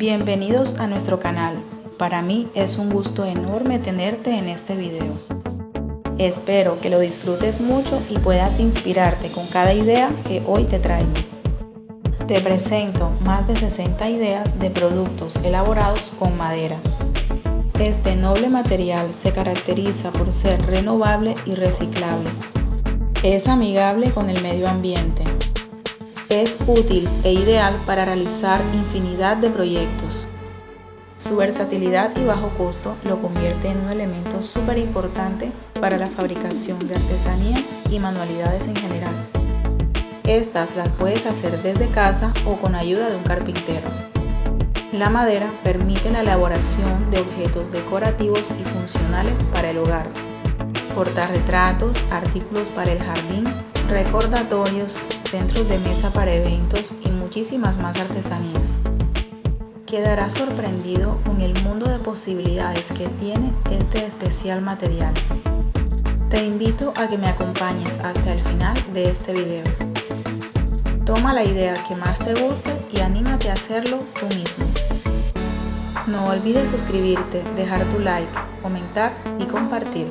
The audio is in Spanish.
Bienvenidos a nuestro canal. Para mí es un gusto enorme tenerte en este video. Espero que lo disfrutes mucho y puedas inspirarte con cada idea que hoy te traigo. Te presento más de 60 ideas de productos elaborados con madera. Este noble material se caracteriza por ser renovable y reciclable. Es amigable con el medio ambiente. Es útil e ideal para realizar infinidad de proyectos. Su versatilidad y bajo costo lo convierte en un elemento súper importante para la fabricación de artesanías y manualidades en general. Estas las puedes hacer desde casa o con ayuda de un carpintero. La madera permite la elaboración de objetos decorativos y funcionales para el hogar, portarretratos, artículos para el jardín, recordatorios, centros de mesa para eventos y muchísimas más artesanías. Quedarás sorprendido con el mundo de posibilidades que tiene este especial material. Te invito a que me acompañes hasta el final de este video. Toma la idea que más te guste y anímate a hacerlo tú mismo. No olvides suscribirte, dejar tu like, comentar y compartir.